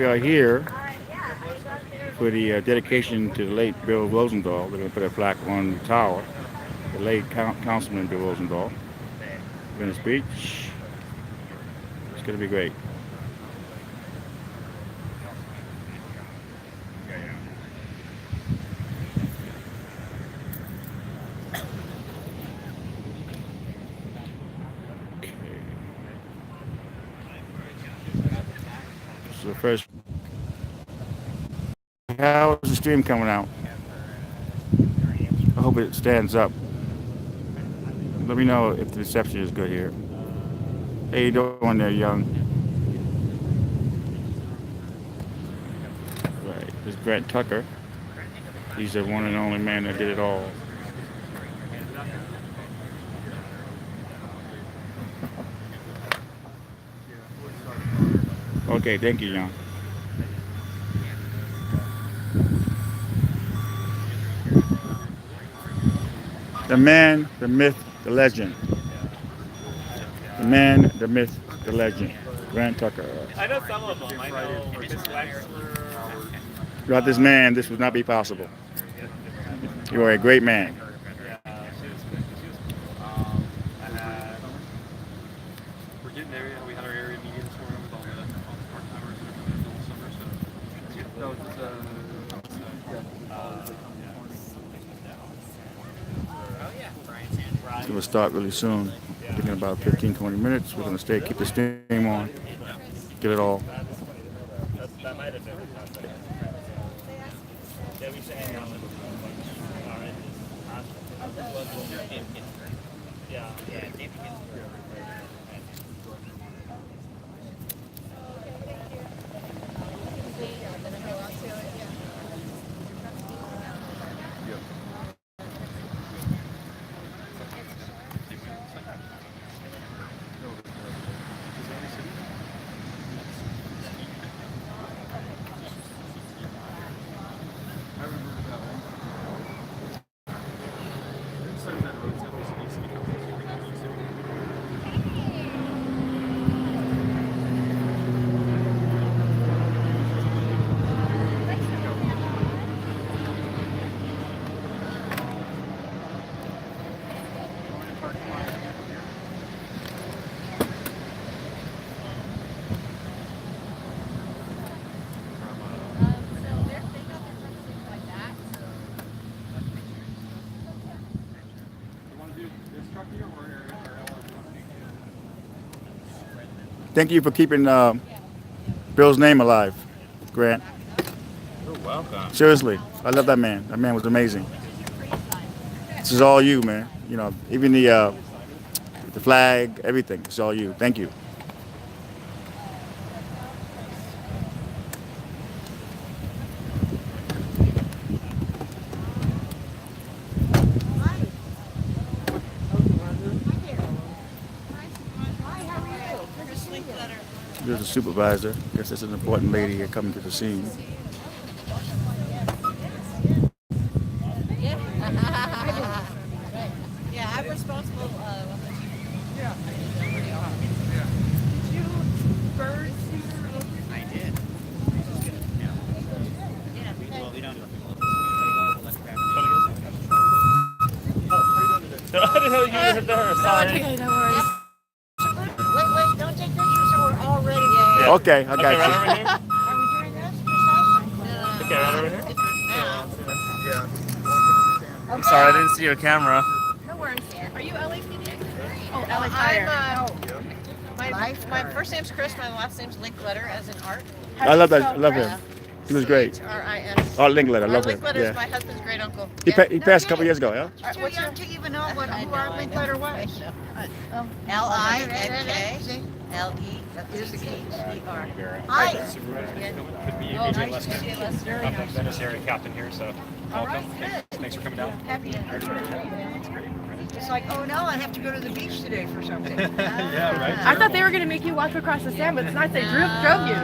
We are here for the dedication to the late Bill Rosendahl. They're going to put a plaque on the tower. The late Councilman Bill Rosendahl, Venice Beach. It's going to be great. This is the first. How is the stream coming out? I hope it stands up. Let me know if the reception is good here. How you doing there, young? Right. This is Grant Tucker. He's the one and only man that did it all. Okay, thank you, young. The man, the myth, the legend. The man, the myth, the legend. Grant Tucker. I know some of them. I know Miss Wexler. Without this man, this would not be possible. You are a great man. Yeah, I had. We're getting there. We had our area meeting this morning with all the part-timers that are coming in the summer. It's going to start really soon. In about 15, 20 minutes. We're going to keep the steam on, get it all. That might have been. Thank you for keeping Bill's name alive, Grant. You're welcome. Seriously, I love that man. That man was amazing. This is all you, man. You know, even the flag, everything. It's all you. Thank you. There's a supervisor. I guess that's an important lady here coming to the scene. Yeah, I'm responsible. Yeah. Did you bird? I did. Yeah. Well, we don't. I didn't know you were there. Sorry. Okay, no worries. Wait, don't take pictures. So we're all ready. Yeah. Okay, I got Right you. over here. Are we doing this? Just us? Okay, right over here. Yeah. I'm sorry, I didn't see your camera. No worries. Are you LAPD? Oh, LA Fire. My first name's Chris. My last name's Linkletter, as in art. I love that. I love him. He was great. C-H-R-I-S. Oh, Linkletter. I love him. Linkletter is Yeah. my husband's great uncle. He passed a couple years ago, yeah? Too young to even know who our Linkletter was. L-I-N-K. L-E-S-H-E-R. Hi. Could be AJ Lester. I'm the Venice area captain here, so welcome. Thanks for coming down. Happy. It's like, oh no, I have to go to the beach today for something. Yeah, right. I thought they were going to make you walk across the sand, but it's nice they drove you.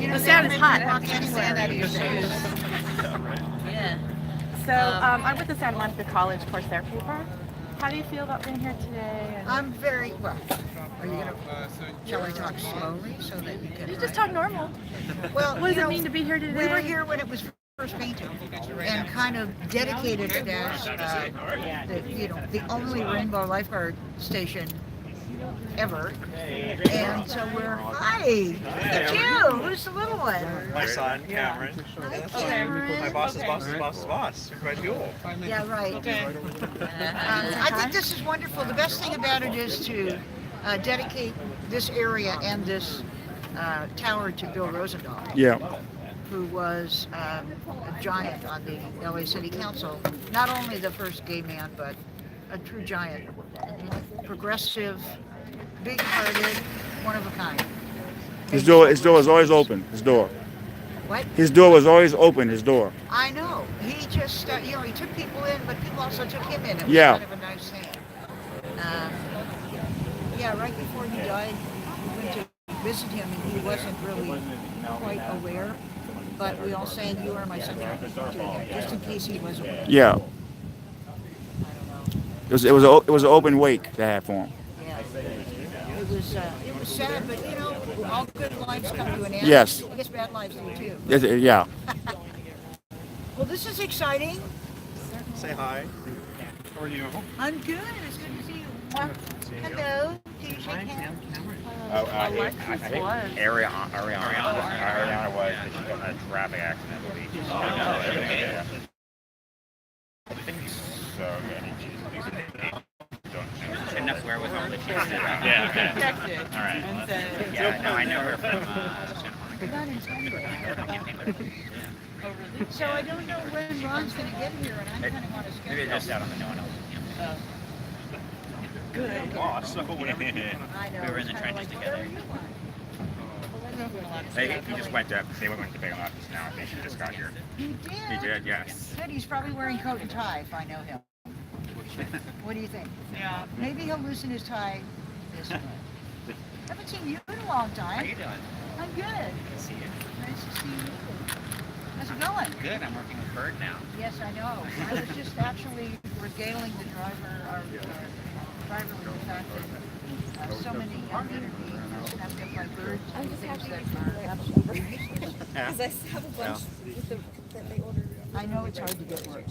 You know, The sand is hot. Walk any sand out of your shoes. So I'm with the Santa Monica College Course Therapy Program. How do you feel about being here today? And I'm very well. Are you gonna? Shall I talk slowly so that you can? you just talk normal. Well, What does it mean to be here today? we were here when it was first painted and kind of dedicated it as the only rainbow lifeguard station ever. And so we're hi. Look at you. Who's the little one? My son, Cameron. Hi, Cameron. My boss's boss's boss's boss. Quite cool. Yeah, right. I think this is wonderful. The best thing about it is to dedicate this area and this tower to Bill Rosendahl, Yeah. who was a giant on the LA City Council. Not only the first gay man, but a true giant. Progressive, big-hearted, one of a kind. His door is always open. His door. What? His door was always open. His door. I know. He just, he took people in, but people also took him in. It was Yeah. kind of a nice thing. Yeah, right before he died, we went to visit him, and he wasn't really quite aware. But we all sang "You Are My Sunshine" to him, just in case he was aware. Yeah. It was an open wake they had for him. Yeah. It was sad, but all good lives come to an end. Yes. I guess bad lives do too. Yeah. Well, this is exciting. Say hi. How are you? I'm good. It's good to see you. Hello. Do you shake hands? I think Ariana was, but she got in a traffic accident. Yeah. I think so. And that's where with all the cheese. Yeah. Texted. All right. And said, Yeah, no, I know her from Not in Denver. So I don't know when Ron's going to get here, and I kind of want to maybe schedule. just out on the no one else. Good. Boss. So I know. We were in the It's kinda trenches like, together. whatever you want. He just went to. They went to big office now. I think he just got here. He did? He did, yes. Good. He's probably wearing coat and tie if I know him. What do you think? yeah. Maybe he'll loosen his tie this way. Haven't seen you in a long How time. you doing? I'm good. Good to see you. Nice to see you. How's it going? Good. I'm working with Bird now. Yes, I know. I was just actually regaling the driver, our driver with the fact that so many young human beings are snapped up by birds and things that are absolutely useless. Because I have a bunch with that they ordered. I know it's hard to get work.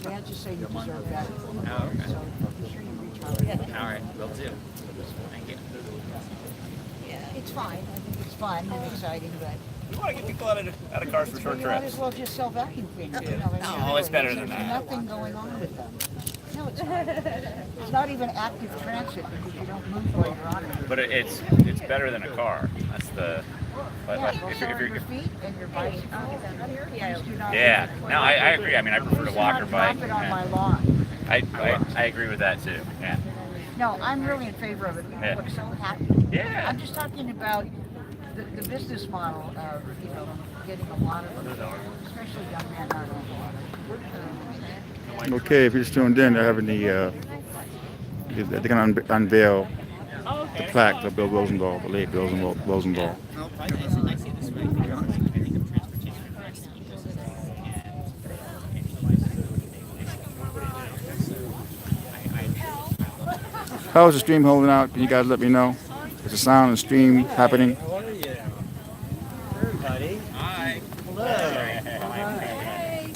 Dad just say you deserve better. Oh, okay. So be sure you reach out. All right. Will do. Thank you. It's fine. I think it's fun and exciting, but We want to get people out of cars for short you might trips. as well just sell vacuum cleaners. No, it's better than There's that. nothing going on with them. No, it's not. It's not even active transit because you don't move while you're on it. But it's better than a car. That's the. But Yeah, if also you're, your feet and your bicycle. Please do not yeah, leave it. no, I agree. I mean, I prefer Please to do walk not or bike. drop it on Yeah. my lawn. I agree with that too. Yeah. No, I'm really in favor of it. People Yeah. look so happy. Yeah. I'm just talking about the business model of, getting a lot of them, especially young men out on the water. Okay, if you just tuned in, they're having they're going to unveil the plaque of Bill Rosendahl, the late Bill Rosendahl. How is the stream holding out? Can you guys let me know? Is the sound and stream happening? How are you? Everybody. Hi.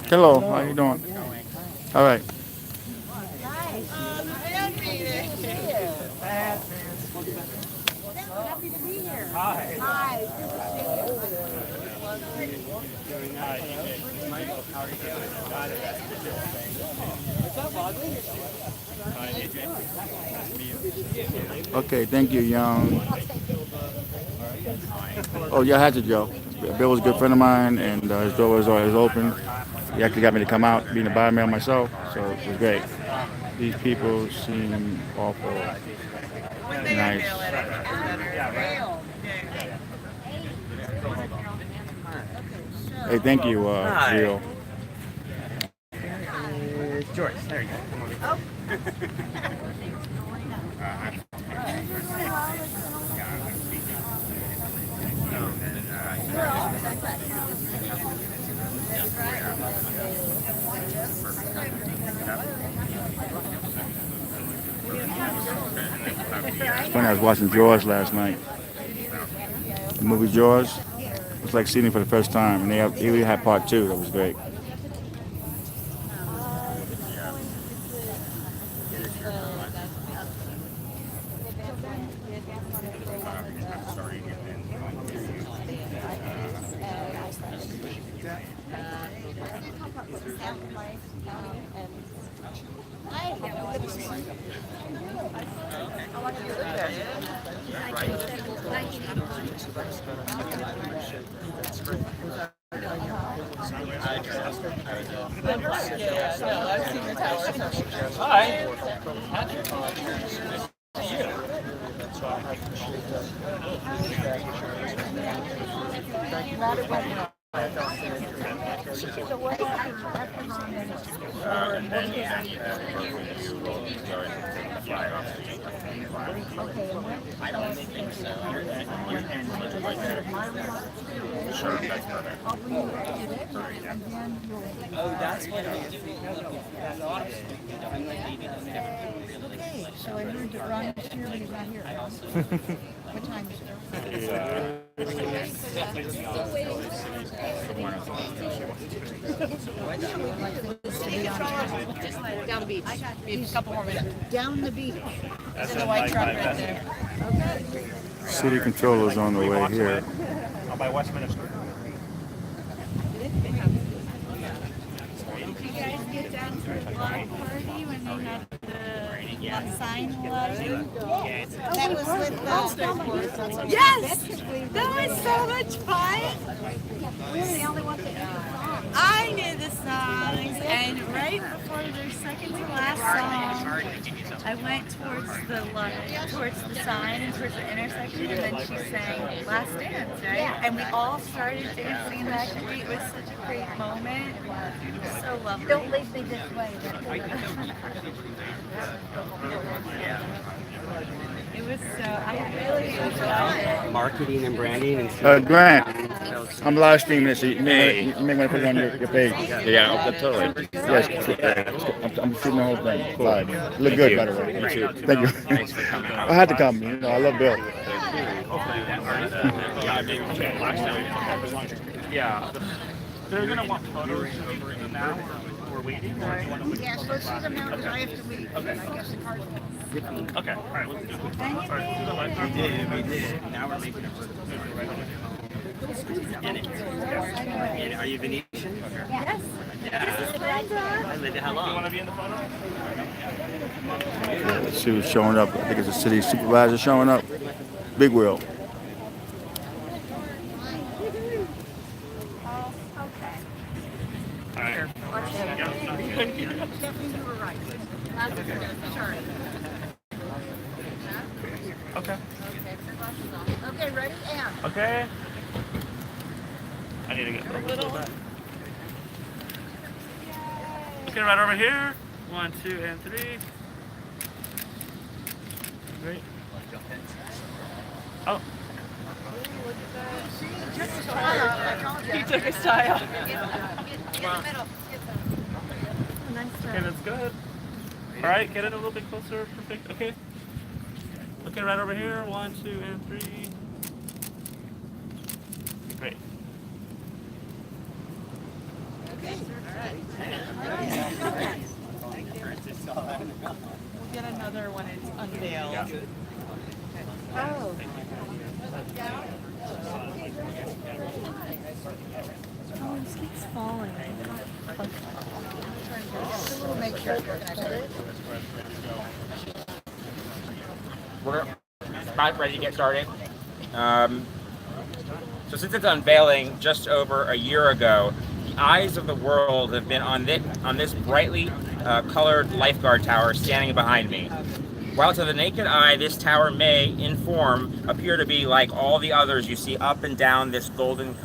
Hello, how you doing? All right. Happy to be here. Hi. Hi. Good to see you. Okay, thank you, Young. Oh, yeah, I had to, Joe. Bill was a good friend of mine, and his door was always open. He actually got me to come out, being a bar man myself, so it was great. These people seem awful nice. Hey, thank you, Hi. Real. George, there you go. funny. I was watching Jaws last night. The movie Jaws. It was like seeing it for the first time, and they had part two. That was great. Oh, that's what it is. Okay, so I heard that Ron is here, but he's not here. What time is it? Down the beach. Maybe a couple more minutes. Down the beach. There's a white truck right there. City controller's on the way here. By Westminster. Did you guys get down to the block party when they had the sign lottery? That was with yes! That was so much fun! We were the only ones that knew the song. I knew the songs, and right before their second to last song, I went towards the sign and towards the intersection, and then she sang Last Dance, right? And we all started dancing in that street. It was such a great moment. It was so lovely. Don't leave me this way. It was so, I really enjoyed it. Marketing and branding and Grant, I'm live streaming this. So you may want to put it on your page. Yeah, totally. Yes, I'm shooting the whole thing live. Look good, by the way. Thank you. Thanks for coming. I had to come. You know, I love Bill. Yeah. They're gonna want photos now. We're waiting. Yes, let's see them now, because I have to leave. Okay. I guess the car's going. Okay. All right. Let's do it. All right. Do the lifeguard. we did. Now we're making it. Are you Venetian? Yes. Yeah. I lived how You long? want to be in the photo? Let's see who's showing up. I think it's the city supervisor showing up. Big Will. All right. Okay. Okay, ready? And. Okay. I need to get a little bit. Okay, right over here. 1, 2, and 3. Great. Oh. He took his tie off. Okay, that's good. All right, get it a little bit closer. Perfect. Okay. Okay, right over here. 1, 2, and 3. Great. We'll get another when it's unveiled. Yeah. Oh. It's falling. We'll make sure it's working. We're about ready to get started. So since it's unveiling just over a year ago, the eyes of the world have been on this brightly colored Lifeguard tower standing behind me. While to the naked eye, this tower may, in form, appear to be like all the others you see up and down this golden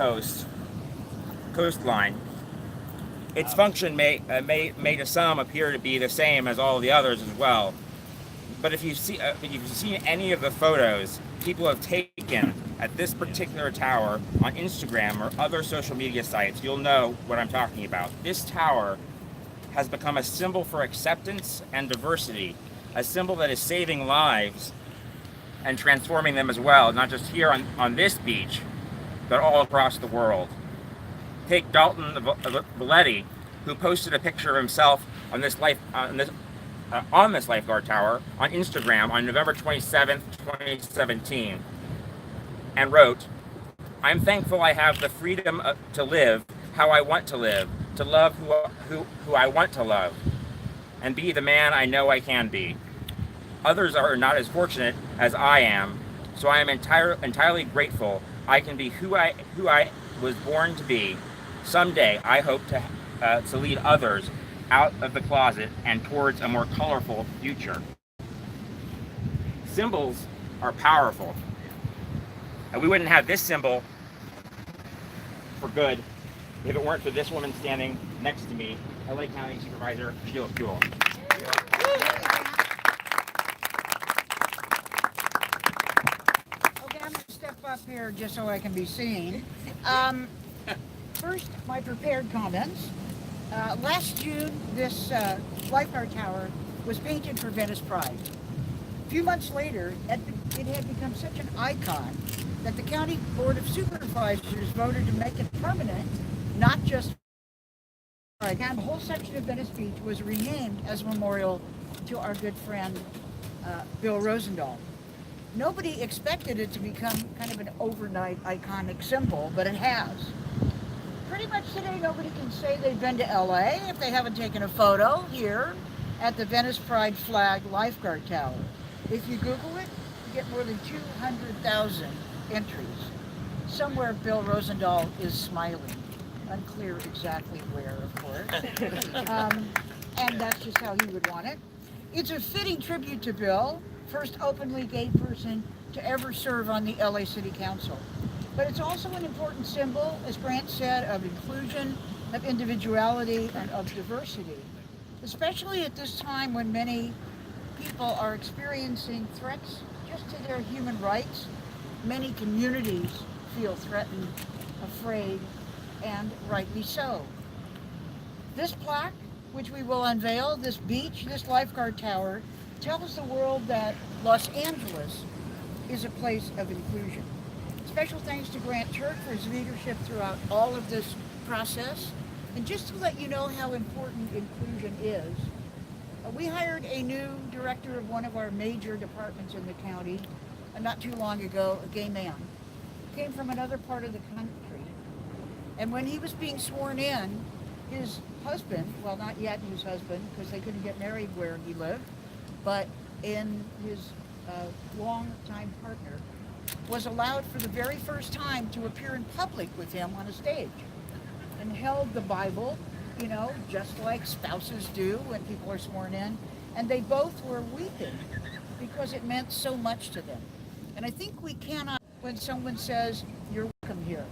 coastline, its function may to some appear to be the same as all the others as well. But if you've seen any of the photos people have taken at this particular tower on Instagram or other social media sites, you'll know what I'm talking about. This tower has become a symbol for acceptance and diversity, a symbol that is saving lives and transforming them as well, not just here on this beach, but all across the world. Take Dalton Valetti, who posted a picture of himself on this lifeguard tower on Instagram on November 27th, 2017, and wrote, "I'm thankful I have the freedom to live how I want to live who I want to love, and be the man I know I can be. Others are not as fortunate as I am, so I am entirely grateful I can be who I was born to be. Someday, I hope to lead others out of the closet and towards a more colorful future." Symbols are powerful, and we wouldn't have this symbol for good if it weren't for this woman standing next to me, LA County Supervisor Sheila Kuehl. Okay, I'm going to step up here just so I can be seen. First, my prepared comments. Last June, this lifeguard tower was painted for Venice Pride. A few months later, it had become such an icon that the County Board of Supervisors voted to make it permanent, not just Pride. And the whole section of Venice Beach was renamed as a memorial to our good friend, Bill Rosendahl. Nobody expected it to become kind of an overnight iconic symbol, but it has. Pretty much today, nobody can say they've been to LA if they haven't taken a photo here at the Venice Pride Flag Lifeguard Tower. If you Google it, you get more than 200,000 entries. Somewhere Bill Rosendahl is smiling. Unclear exactly where, of course. And that's just how he would want it. It's a fitting tribute to Bill, first openly gay person to ever serve on the LA City Council. But it's also an important symbol, as Grant said, of inclusion, of individuality, and of diversity. Especially at this time when many people are experiencing threats just to their human rights. Many communities feel threatened, afraid, and rightly so. This plaque, which we will unveil, this beach, this lifeguard tower, tells the world that Los Angeles is a place of inclusion. Special thanks to Grant Turk for his leadership throughout all of this process. And just to let you know how important inclusion is, we hired a new director of one of our major departments in the county not too long ago, a gay man. Came from another part of the country. And when he was being sworn in, his husband, well, not yet his husband, because they couldn't get married where he lived, but in his long-time partner, was allowed for the very first time to appear in public with him on a stage, and held the Bible, you know, just like spouses do when people are sworn in, and they both were weeping because it meant so much to them. And I think we cannot, when someone says, "You're welcome here,"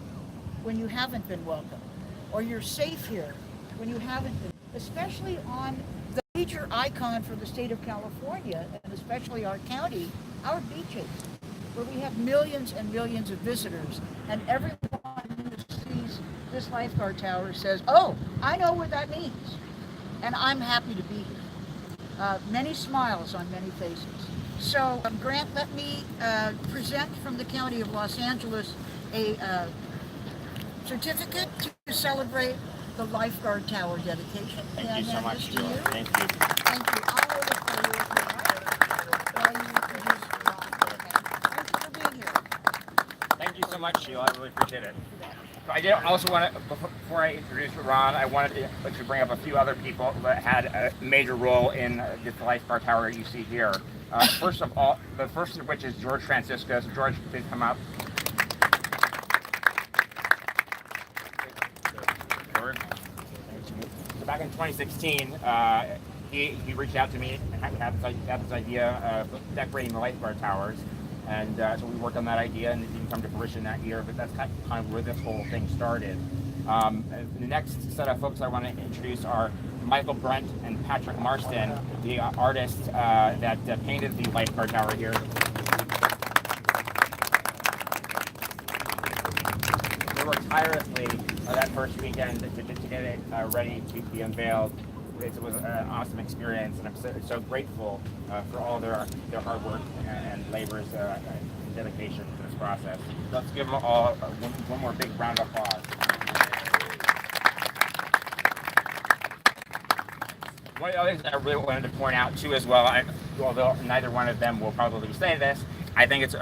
when you haven't been welcome, or "You're safe here," when you haven't been, especially on the major icon for the state of California, and especially our county, our beaches, where we have millions and millions of visitors, and everyone who sees this lifeguard tower says, "Oh, I know what that means, and I'm happy to be here." Many smiles on many faces. So, Grant, let me present from the County of Los Angeles a certificate to celebrate the lifeguard tower dedication. Thank you so much, Sheila. Thank you. Thank you. I'll hold it for you if you like, while you introduce Ron. Thank you for being here. Thank you so much, Sheila. I really appreciate it. So I did also want to, before I introduce Ron, I wanted to bring up a few other people that had a major role in this lifeguard tower you see here. First of all, the first of which is George Francisco. So George, please come up. George. So back in 2016, he reached out to me and had this idea of decorating the lifeguard towers. And so we worked on that idea, and it didn't come to fruition that year, but that's kind of where this whole thing started. The next set of folks I want to introduce are Michael Brent and Patrick Marston, the artists that painted the lifeguard tower here. They worked tirelessly that first weekend to get it ready to be unveiled. it was an awesome experience, and I'm so grateful for all their hard work and labors and dedication to this process. Let's give them all one more big round of applause. One of the other things I really wanted to point out too as well, although neither one of them will probably say this, I think it's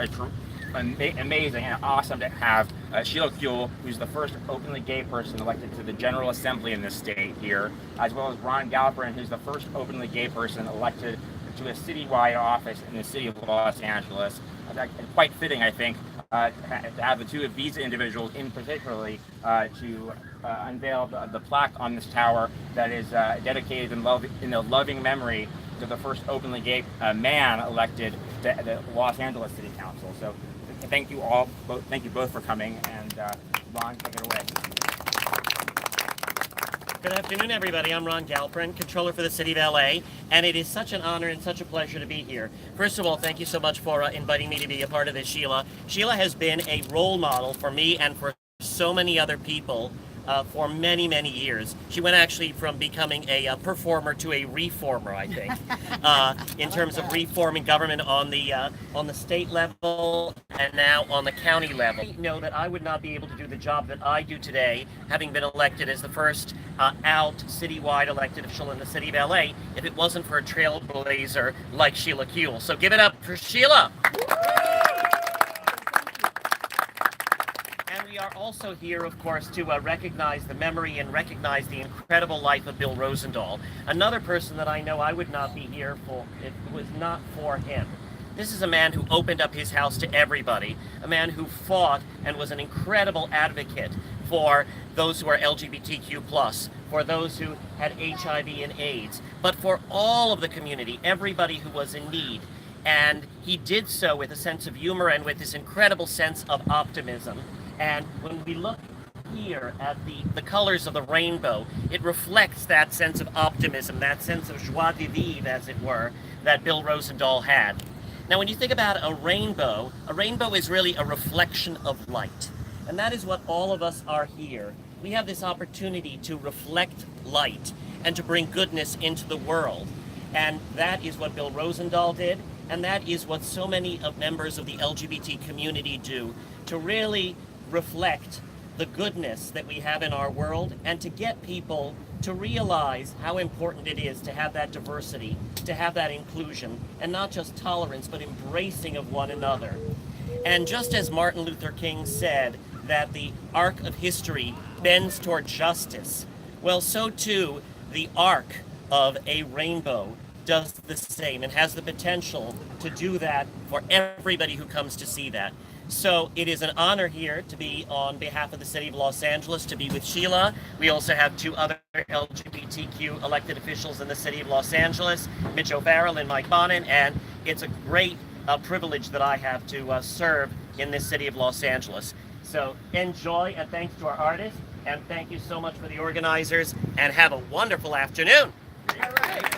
amazing and awesome to have Sheila Kuehl, who's the first openly gay person elected to the General Assembly in this state here, as well as Ron Galperin, who's the first openly gay person elected to a citywide office in the city of Los Angeles. Quite fitting, I think, to have the two of these individuals in particularly to unveil the plaque on this tower that is dedicated in the loving memory to the first openly gay man elected to the Los Angeles City Council. So thank you all, thank you both for coming, and Ron, take it away. Good afternoon, everybody. I'm Ron Galperin, controller for the City of LA, and it is such an honor and such a pleasure to be here. First of all, thank you so much for inviting me to be a part of this, Sheila. Sheila has been a role model for me and for so many other people for many, many years. She went actually from becoming a performer to a reformer, I think, in terms of reforming government on the state level and now on the county level. I know that I would not be able to do the job that I do today, having been elected as the first out citywide elected official in the city of LA, if it wasn't for a trailblazer like Sheila Kuehl. So give it up for Sheila. We are also here, of course, to recognize the memory and recognize the incredible life of Bill Rosendahl. Another person that I know I would not be here for if it was not for him. This is a man who opened up his house to everybody, a man who fought and was an incredible advocate for those who are LGBTQ+, for those who had HIV and AIDS, but for all of the community, everybody who was in need. And he did so with a sense of humor and with this incredible sense of optimism. And when we look here at the colors of the rainbow, it reflects that sense of optimism, that sense of joie de vivre, as it were, that Bill Rosendahl had. Now, when you think about a rainbow is really a reflection of light. And that is what all of us are here. We have this opportunity to reflect light and to bring goodness into the world. And that is what Bill Rosendahl did, and that is what so many of members of the LGBT community do, to really reflect the goodness that we have in our world and to get people to realize how important it is to have that diversity, to have that inclusion, and not just tolerance, but embracing of one another. And just as Martin Luther King said that the arc of history bends toward justice, well, so too the arc of a rainbow does the same and has the potential to do that for everybody who comes to see that. So it is an honor here to be on behalf of the City of Los Angeles, to be with Sheila. We also have two other LGBTQ elected officials in the City of Los Angeles, Mitch O'Farrell and Mike Bonin, and it's a great privilege that I have to serve in this City of Los Angeles. So enjoy, and thanks to our artists, and thank you so much for the organizers, and have a wonderful afternoon. All right.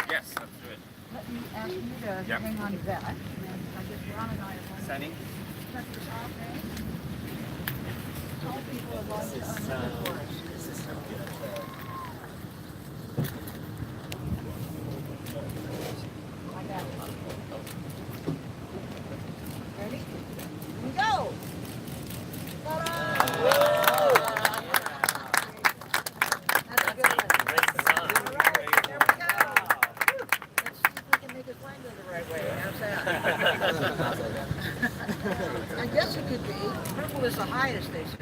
Yes, that's good. Let me ask you to hang on to that. And I guess Ron and I are going to Sunny? cut this off, eh? All people are going to unrecord. I got it. Ready? Here we go! Ta-da! That's a good one. All right, there we go. Let's see if we can make it wind go the right way. How's that? I guess it could be. Purple is the highest, they say.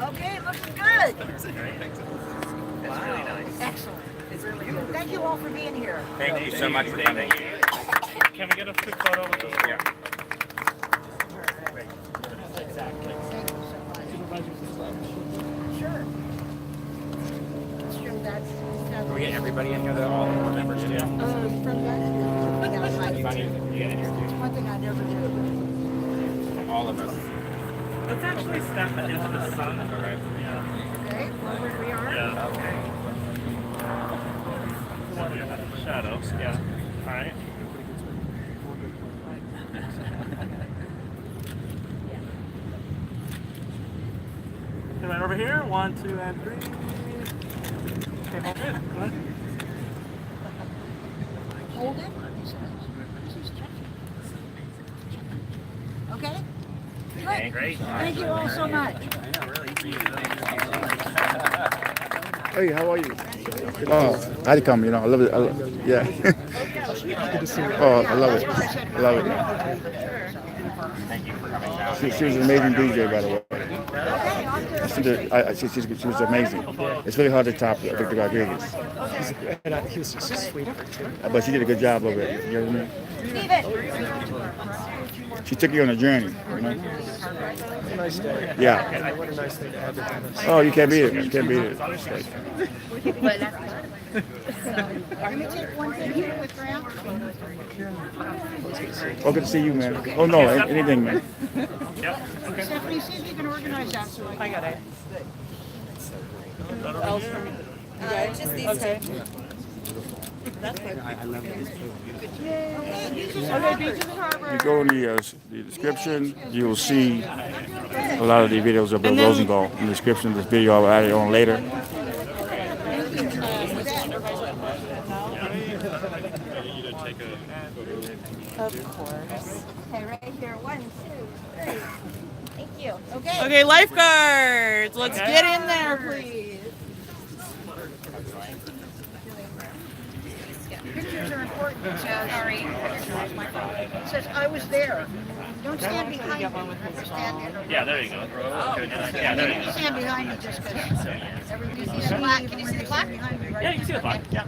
Okay, looking good. That's really nice. Excellent. It's really good. Thank you all for being here. Thank you so much for coming. Can we get a quick photo with this? Yeah. Exactly. Thank you so much. Sure. Let's show that. Can we get everybody in here, though, all the members too? From that. Yeah, I Funny, do. you get in here It's one thing I never do. too. All of us. Let's actually step into the sun. All right. Yeah. Okay, well, where we are? Yeah. Okay. Shadows. Yeah. All right. over here. 1, 2, and 3. Okay, hold it. Go ahead. Hold it. Okay? Good. Great. Thank you all so much. Hey, how are you? Oh, I had to come. You know, I love it. Yeah. Oh, I love it. I love it. She was an amazing DJ, by the way. She was amazing. It's really hard to top Victor Rodriguez. He was just a sweetheart too. But she did a good job of it. You know what I mean? She took you on a journey. You know? What a nice day. Yeah. What a nice thing to have with Venice. Oh, you can't beat it. Man. You can't beat it. Can we take one thing here with Graham? Oh, good to see you, man. Oh, no, anything, man. Stephanie, see if you can organize that so I got it. Just these two. You go in the description, you will see a lot of the videos of Bill Rosendahl. In the description of this video, I'll add it on later. Of course. Okay, right here. 1, 2, 3. Thank you. Okay. Okay, lifeguards, let's get in there, please. Pictures are important. It says, I was there. Don't stand behind me. Stand Yeah, there you go. Yeah, there you go. stand behind me just because everybody sees the plaque. Can you see the plaque behind me? Right? Yeah, you can see the plaque. Yeah.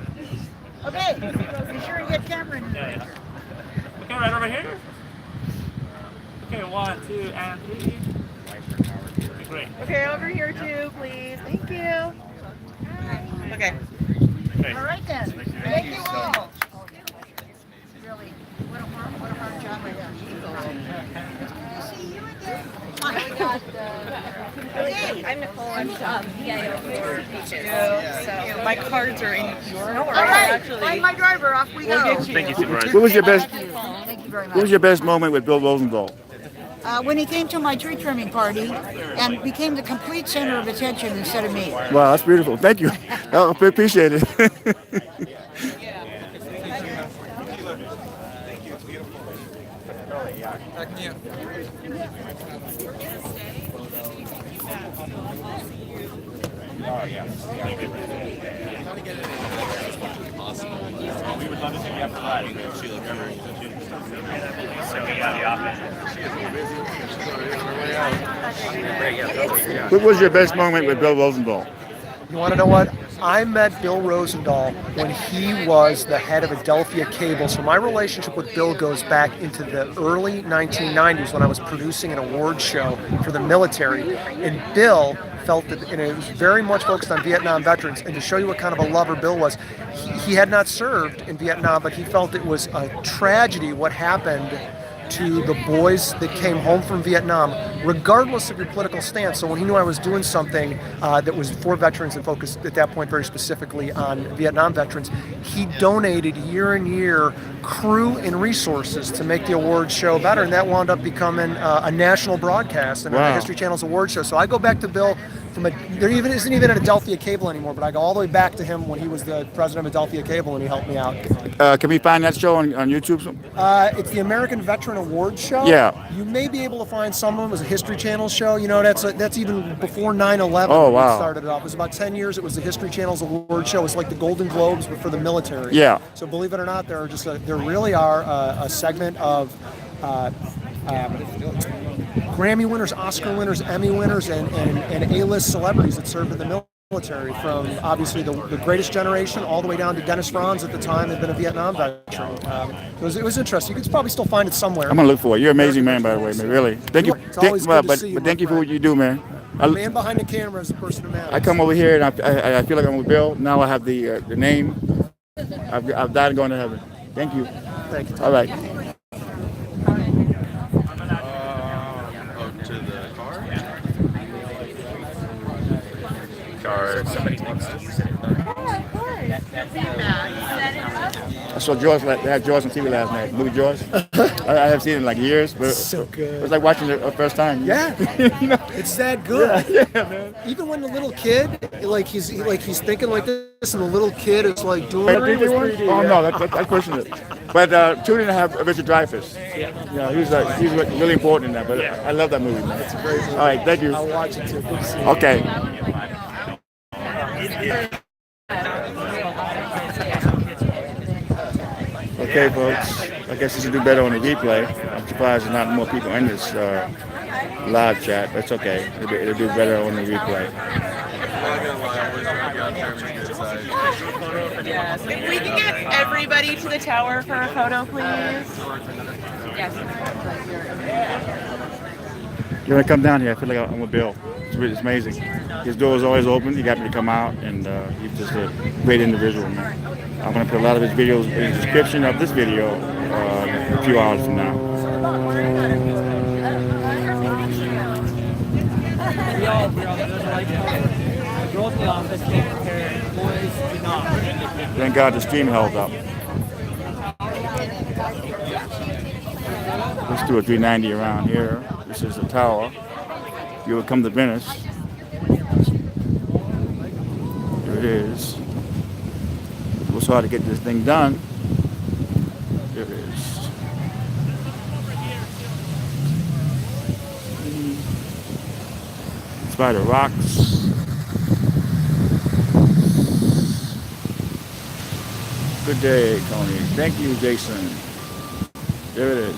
Okay, be sure to get Cameron. Yeah. Okay, right over here. Okay, 1, 2, and 3. Okay, great. Okay, over here too, please. Thank you. Okay. All right then. Thank you all. Really, what a hard job I done. It's good to see you again. Okay. I'm Nicole. I'm PIO for Beaches. My cards are in your All right, find my driver. Off we go. Thank you, Supervisor. What was your best? Thank you very What was much. your best moment with Bill Rosendahl? When he came to my tree trimming party and became the complete center of attention instead of me. Wow, that's beautiful. Thank you. I appreciate it. What was your best moment with Bill Rosendahl? You want to know what? I met Bill Rosendahl when he was the head of Adelphia Cable. So my relationship with Bill goes back into the early 1990s when I was producing an award show for the military. And Bill felt that, and it was very much focused on Vietnam veterans. And to show you what kind of a lover Bill was, he had not served in Vietnam, but he felt it was a tragedy what happened to the boys that came home from Vietnam, regardless of your political stance. So when he knew I was doing something that was for veterans and focused at that point very specifically on Vietnam veterans, he donated year in year crew and resources to make the awards show better, and that wound up becoming a national broadcast and the History Channel's award show. So I go back to Bill from there isn't even an Adelphia Cable anymore, but I go all the way back to him when he was the president of Adelphia Cable and he helped me out. Can we find that show on YouTube? It's the American Veteran Awards show. Yeah. You may be able to find some of them as a History Channel show. You know, that's even before 9/11. Oh, when wow. it started it off. It was about 10 years. It was the History Channel's award show. It was like the Golden Globes, but for the military. Yeah. So believe it or not, there really are a segment of Grammy winners, Oscar winners, Emmy winners, and A-list celebrities that served in the military, from obviously the greatest generation all the way down to Dennis Franz at the time had been a Vietnam veteran. It was interesting. You could probably still find it somewhere. I'm gonna look for it. You're an amazing man, by the way, man. Really. Thank you. It's always good to see you, But my thank you for friend. what you do, man. The man behind the camera is the person who matters. I come over here and I feel like I'm with Bill. Now I have the name. I've died and gone to heaven. Thank you. Thank you. All right. To the car? Car. Somebody wants to use it. Yeah, of course. I saw Jaws. They had Jaws on TV last night. Movie Jaws. I haven't seen it in like years, but So good. it was like watching it the first time. Yeah, You know? it's that good. Yeah, man. Even when the little kid, he's thinking like this, and the little kid is like doing Hey, it. 3D one? Oh no, that's pushing it. But two didn't have Richard Dreyfuss. Yeah, he's really important in that. But I love that movie, man. It's a great movie. All right, thank you. I'll watch it too. Good to see you. Okay. Okay, folks. I guess this will do better on the replay. I'm surprised there's not more people in this live chat, but it's okay. It'll do better on the replay. Yes. If we can get everybody to the tower for a photo, please. Yes. You want to come down here? I feel like I'm with Bill. It's amazing. His door is always open. He got me to come out, and he's just a great individual, man. I'm going to put a lot of his videos in the description of this video a few hours from now. Thank God the stream held up. Let's do a 390 around here. This is the tower. You will come to Venice. Here it is. It was hard to get this thing done. Here it is. Spider rocks. Good day, Tony. Thank you, Jason. There it is.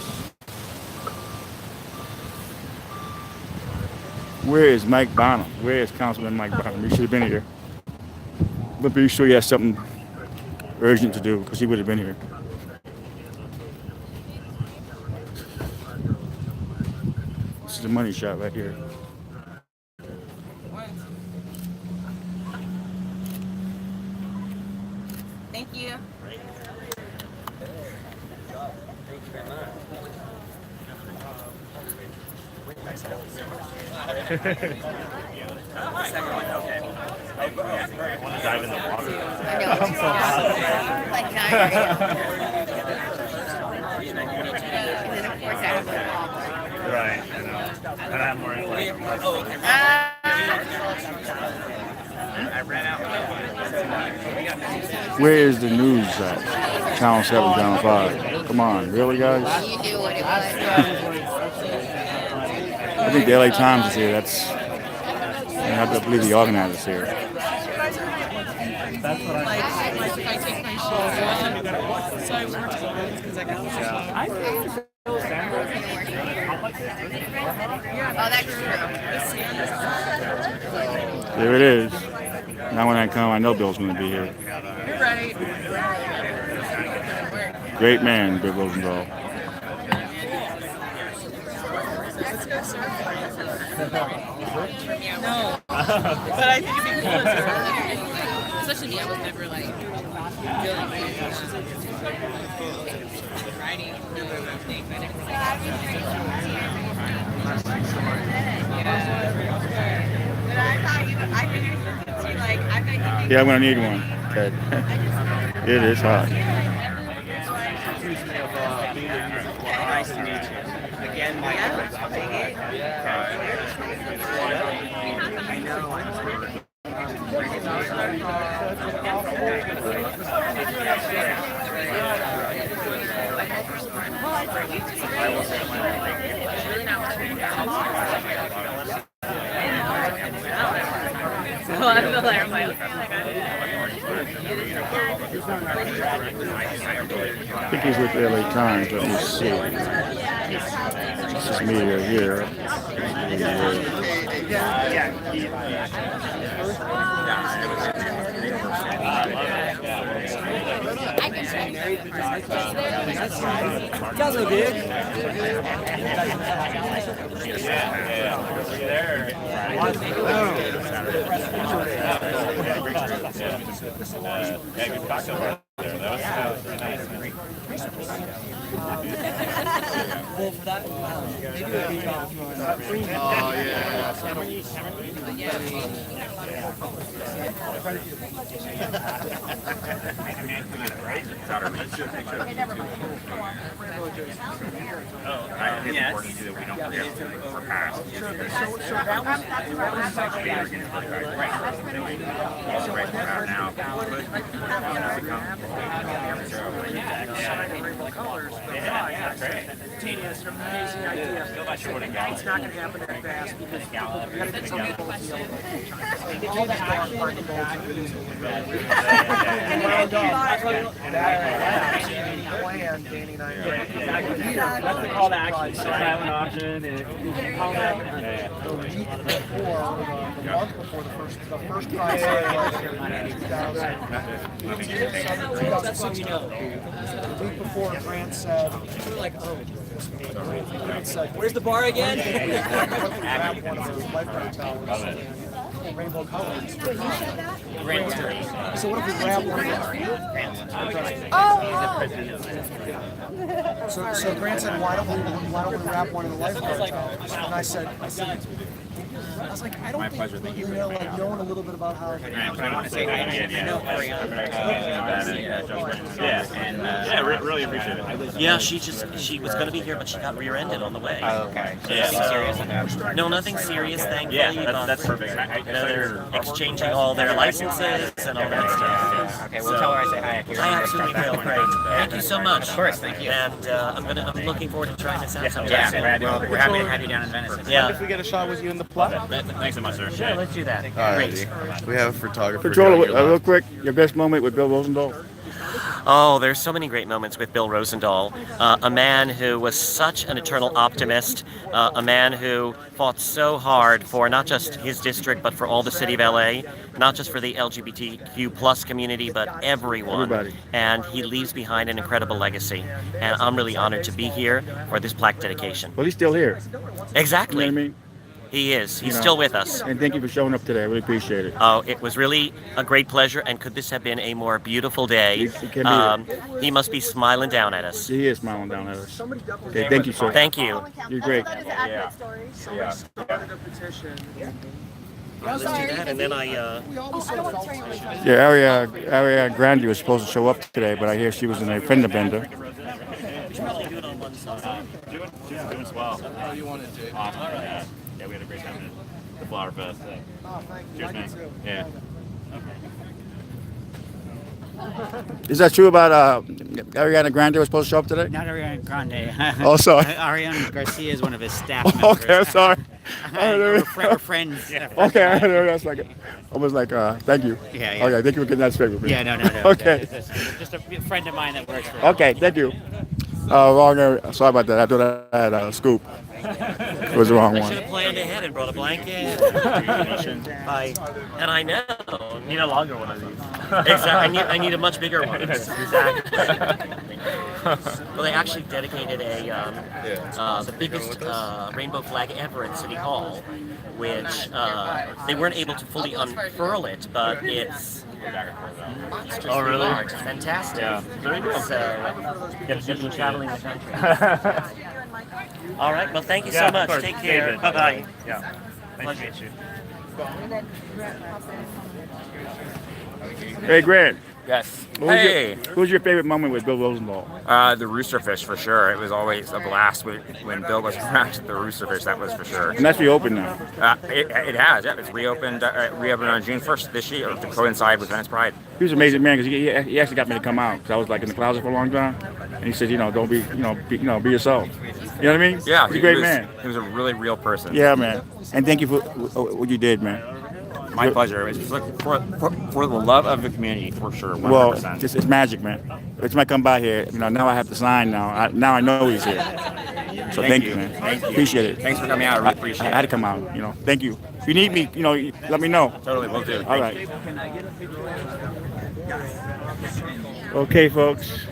Where is Mike Bonham? Where is Councilman Mike Bonham? He should have been here. But be sure he has something urgent to do, because he would have been here. This is the money shot right here. Thank you. Dive in the water. Right. I know. And I have more information. I ran out. Where is the news at? Channel 7, Channel 5. Come on, really, guys? You knew what it was. I think the LA Times is here. That's. I have to believe the organizers here. That's what I If I take my shoes off, so I wore clothes because I got Oh, that's true. There it is. Now when I come, I know Bill's going to be here. You're right. Great man, Bill Rosendahl. Let's go surfing. No. But I think it'd be cool to surf. Especially me, I was never like really riding things. I never Yeah, I'm going to need one. Okay. It is hot. Nice to meet you. Again, my I know. I feel like I'm like, I think he's with the LA Times. Let me see. This is media here. Guys are big. Yeah, good cocktail there. That was nice. Well, for that, maybe it would be It's an amazing idea. It's not going to happen that fast because some people will be able to all this dog parking goals are using plan, Danny and I. That's the call to action. So I have an option. The week before, the month before the first prize was the week before, Grant said, Where's the bar again? grab one of those lifeguard towers in rainbow colors. So what if we grab one of those? So Grant said, why don't we wrap one of the lifeguard towers? And I said, I was like, I don't think, you know, like knowing a little bit about how. I want to say hi to really appreciate it. Yeah, she was going to be here, but she got rear-ended on the way. Oh, okay. Yeah. Nothing serious about No, nothing serious, thankfully. Yeah, that's perfect. They're exchanging all their licenses and all that stuff. Okay, we'll tell her I say hi. I absolutely will. Great. Thank you so much. Of course, thank you. And I'm looking forward to trying this out sometime. Yeah, we're happy to have you down in Venice. Yeah. If we get a shot with you in the plot. Thanks so much, sir. Sure, let's do that. Alrighty. We have a photographer. Controller, real quick, your best moment with Bill Rosendahl? Oh, there's so many great moments with Bill Rosendahl, a man who was such an eternal optimist, a man who fought so hard for not just his district, but for all the city of LA, not just for the LGBTQ plus community, but everyone. Everybody. And he leaves behind an incredible legacy. And I'm really honored to be here for this plaque dedication. Well, he's still here. Exactly. You know what I mean? He is. He's You know, still with us. And thank you for showing up today. I really appreciate it. Oh, it was really a great pleasure, and could this have been a more beautiful day? It can be. He must be smiling down at us. He is smiling down at us. Okay, thank you, sir. Thank you. You're great. Somebody started a petition. Let's do that, and then We always said felt Yeah, Aria Grande was supposed to show up today, but I hear she was in a fender bender. She's doing swell. How do you want it, Jay? Awesome. Yeah, we had a great time at the Flower Fest. Oh, thank you. Cheers, man. Yeah. Is that true about Ariana Grande was supposed to show up today? Not Ariana Grande. Oh, sorry. Ariana Garcia is one of his staff members. Okay, I'm sorry. We're friends. Okay, I know that's like, I was like, thank you. Yeah. Okay, thank you for getting that straight with me. Yeah, no. Okay. Just a friend of mine that works for Okay, thank you. Wrong area. Sorry about that. I thought I had a scoop. It was the wrong I one. should have planned ahead and brought a blanket. And I know. Need a longer one of these. Exactly. I need a much bigger one. Exactly. Well, they actually dedicated the biggest rainbow flag ever at City Hall, which they weren't able to fully unfurl it, but it's monstrous. Oh, really? Large. Fantastic. Yeah. Very cool. So, get you traveling the country. All right. Well, thank you so much. Take care. Bye bye. Yeah. Nice to meet you. Hey, Grant. Yes. Who's your favorite moment with Bill Rosendahl? The Roosterfish for sure. It was always a blast when Bill was around at the Roosterfish. That was for sure. And that's reopened now. It has. Yeah, it's reopened on June 1st this year to coincide with Venice Pride. He was an amazing man because he actually got me to come out because I was like in the closet for a long time, and he said, don't be, be yourself. You know what I mean? Yeah, he's a great man. He was a really real person. Yeah, man. And thank you for what you did, man. My pleasure. It's for the love of the community, for sure. 100%. Well, it's magic, man. Every time I come by here, now I have to sign. Now I know he's here. So thank you, man. Thank you. Appreciate it. Thanks for coming out. I really appreciate it. I had to come out. Thank you. If you need me, let me know. Totally, will do. All right. Okay, folks.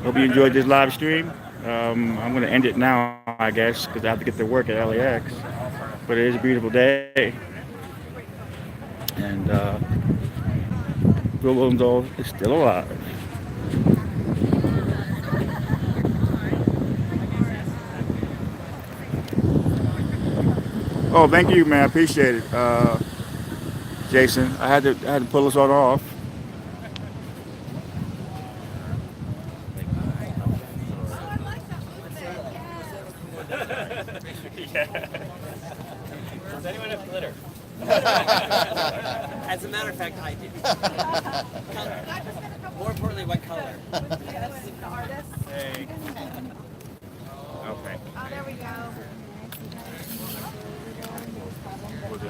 Hope you enjoyed this live stream. I'm going to end it now, I guess, because I have to get to work at LAX. But it is a beautiful day. And Bill Rosendahl is still alive. Oh, thank you, man. I appreciate it, Jason. I had to pull this one off. Does anyone have glitter? As a matter of fact, I do. More importantly, what color? Hey. Okay. Oh, there we go.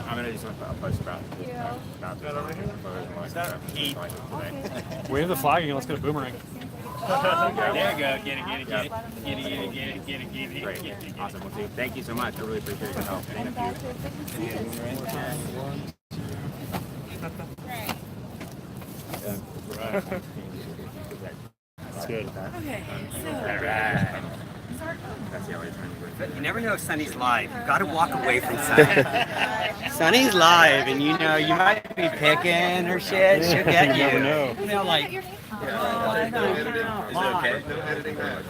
I'm gonna do something about We have the flagging. Let's get a boomerang. There you go. Get it. Great. Awesome. Well, thank you so much. I really appreciate your help. Thank you. That's good. Okay, so. All right. That's the only time. But you never know if Sunny's live. You've got to walk away from Sunny. Sunny's live, and you know you might be picking her shit. She'll get you. never know. You know, like. Is it okay?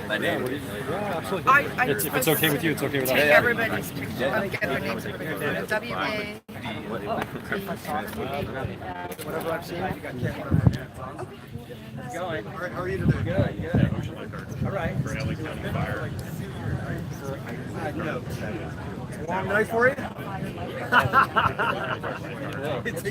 My name. If it's okay with you, it's okay with us. Take everybody's picture. Let me get their names. W-A. Whatever I've seen. Going. How are you today? Good. All right. Long night for you?